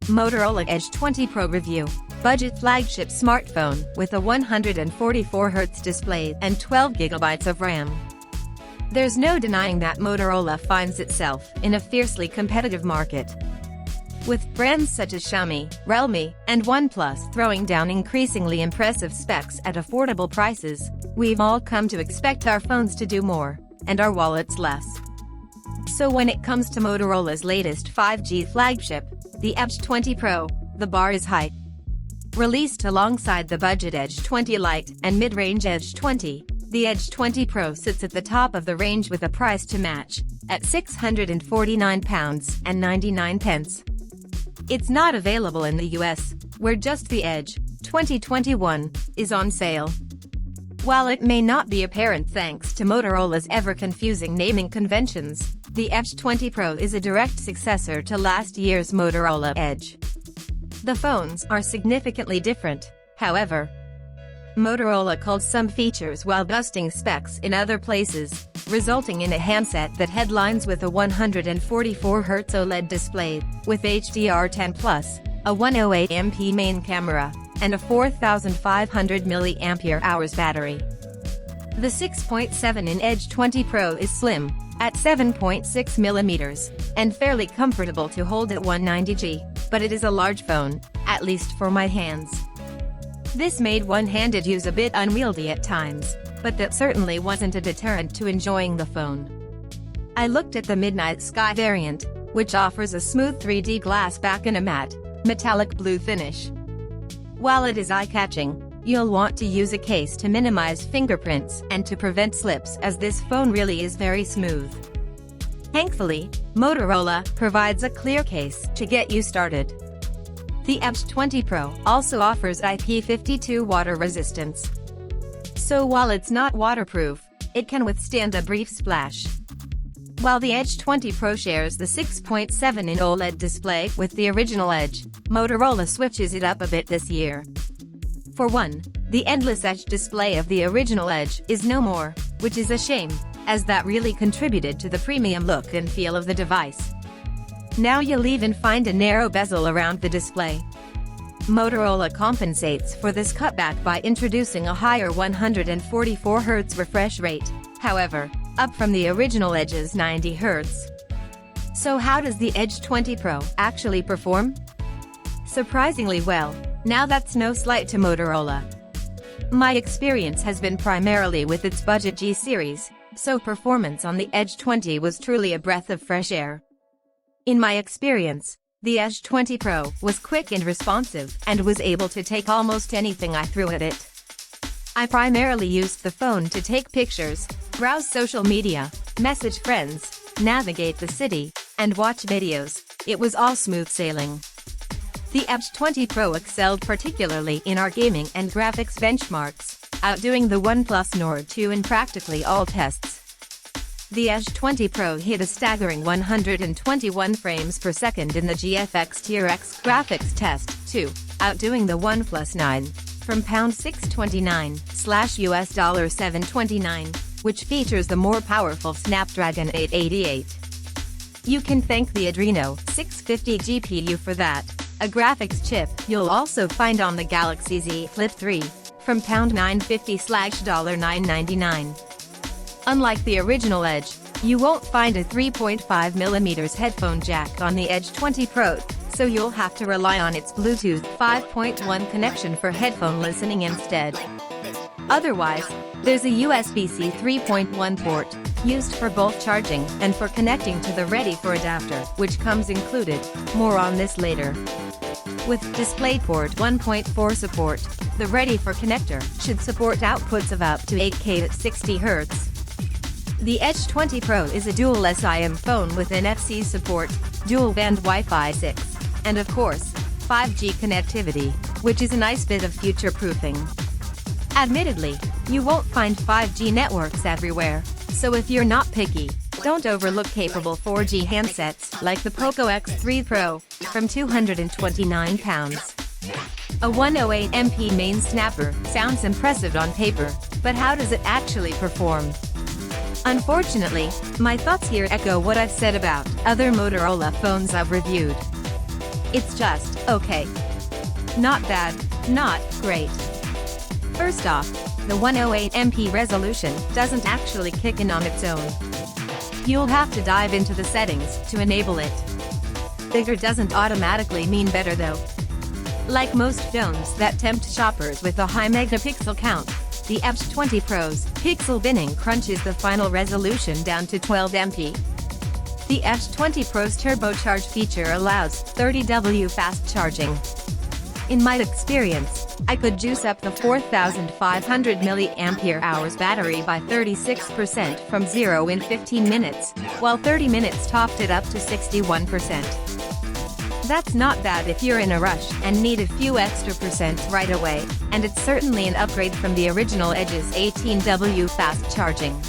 Motorola Edge 20 Pro Review. Budget flagship smartphone with a 144Hz display and 12GB of RAM. There's no denying that Motorola finds itself in a fiercely competitive market. With brands such as Xiaomi, Realme, and OnePlus throwing down increasingly impressive specs at affordable prices, we've all come to expect our phones to do more, and our wallets less. So when it comes to Motorola's latest 5G flagship, the Edge 20 Pro, the bar is high. Released alongside the budget Edge 20 Lite and mid-range Edge 20, the Edge 20 Pro sits at the top of the range with a price to match, at £649.99. It's not available in the US, where just the Edge 2021 is on sale. While it may not be apparent thanks to Motorola's ever-confusing naming conventions, the Edge 20 Pro is a direct successor to last year's Motorola Edge. The phones are significantly different, however. Motorola culled some features while busting specs in other places, resulting in a handset that headlines with a 144Hz OLED display, with HDR10+, a 108MP main camera, and a 4,500 mAh battery. The 6.7-inch Edge 20 Pro is slim, at 7.6mm, and fairly comfortable to hold at 190G, but it is a large phone, at least for my hands. This made one-handed use a bit unwieldy at times, but that certainly wasn't a deterrent to enjoying the phone. I looked at the Midnight Sky variant, which offers a smooth 3D glass back and a matte, metallic blue finish. While it is eye-catching, you'll want to use a case to minimize fingerprints and to prevent slips, as this phone really is very smooth. Thankfully, Motorola provides a clear case to get you started. The Edge 20 Pro also offers IP52 water resistance. So while it's not waterproof, it can withstand a brief splash. While the Edge 20 Pro shares the 6.7-inch OLED display with the original Edge, Motorola switches it up a bit this year. For one, the endless Edge display of the original Edge is no more, which is a shame, as that really contributed to the premium look and feel of the device. Now you'll even find a narrow bezel around the display. Motorola compensates for this cutback by introducing a higher 144Hz refresh rate, however, up from the original Edge's 90Hz. So how does the Edge 20 Pro actually perform? Surprisingly well. Now that's no slight to Motorola. My experience has been primarily with its budget G series, so performance on the Edge 20 was truly a breath of fresh air. In my experience, the Edge 20 Pro was quick and responsive and was able to take almost anything I threw at it. I primarily used the phone to take pictures, browse social media, message friends, navigate the city, and watch videos. It was all smooth sailing. The Edge 20 Pro excelled particularly in our gaming and graphics benchmarks, outdoing the OnePlus Nord 2 in practically all tests. The Edge 20 Pro hit a staggering 121 frames per second in the GFX Tier X graphics test, too, outdoing the OnePlus 9, from £629/$729, which features the more powerful Snapdragon 888. You can thank the Adreno 650 GPU for that, a graphics chip you'll also find on the Galaxy Z Flip 3, from £950/$999. Unlike the original Edge, you won't find a 3.5mm headphone jack on the Edge 20 Pro, so you'll have to rely on its Bluetooth 5.1 connection for headphone listening instead. Otherwise, there's a USB-C 3.1 port, used for both charging and for connecting to the Ready For adapter, which comes included. More on this later. With DisplayPort 1.4 support, the Ready For connector should support outputs of up to 8K at 60Hz. The Edge 20 Pro is a dual SIM phone with NFC support, dual-band Wi-Fi 6, and of course, 5G connectivity, which is a nice bit of future-proofing. Admittedly, you won't find 5G networks everywhere, so if you're not picky, don't overlook capable 4G handsets like the Poco X3 Pro, from £229. A 108MP main snapper sounds impressive on paper, but how does it actually perform? Unfortunately, my thoughts here echo what I've said about other Motorola phones I've reviewed. It's just okay. Not bad, not great. First off, the 108MP resolution doesn't actually kick in on its own. You'll have to dive into the settings to enable it. Bigger doesn't automatically mean better though. Like most phones that tempt shoppers with a high megapixel count, the Edge 20 Pro's pixel binning crunches the final resolution down to 12MP. The Edge 20 Pro's turbocharge feature allows 30W fast charging. In my experience, I could juice up the 4,500 mAh battery by 36% from 0 in 15 minutes, while 30 minutes topped it up to 61%. That's not bad if you're in a rush and need a few extra percents right away, and it's certainly an upgrade from the original Edge's 18W fast charging.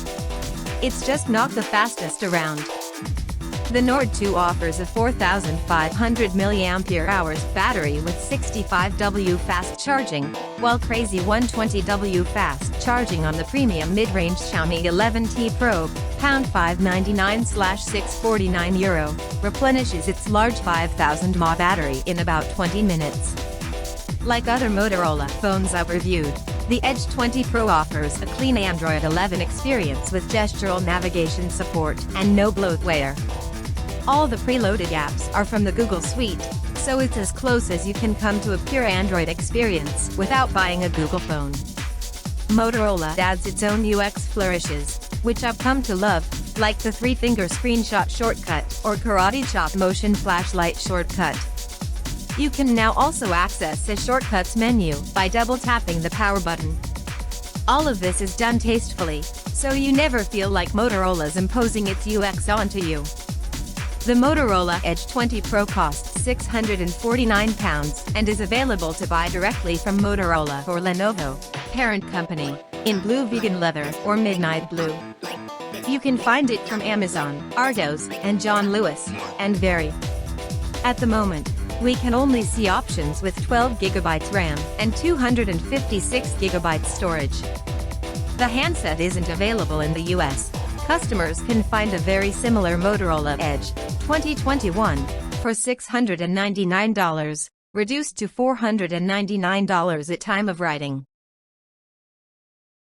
It's just not the fastest around. The Nord 2 offers a 4,500 mAh battery with 65W fast charging, while crazy 120W fast charging on the premium mid-range Xiaomi 11T Pro, €599/€649, replenishes its large 5,000 mAh battery in about 20 minutes. Like other Motorola phones I've reviewed, the Edge 20 Pro offers a clean Android 11 experience with gestural navigation support and no bloatware. All the preloaded apps are from the Google Suite, so it's as close as you can come to a pure Android experience without buying a Google phone. Motorola adds its own UX flourishes, which I've come to love, like the 3-finger screenshot shortcut or karate chop motion flashlight shortcut. You can now also access the shortcuts menu by double-tapping the power button. All of this is done tastefully, so you never feel like Motorola's imposing its UX onto you. The Motorola Edge 20 Pro costs £649 and is available to buy directly from Motorola or Lenovo, parent company, in blue vegan leather or midnight blue. You can find it from Amazon, Argos, and John Lewis, and vary. At the moment, we can only see options with 12GB RAM and 256GB storage. The handset isn't available in the US. Customers can find a very similar Motorola Edge 2021 for $699, reduced to $499 at time of writing.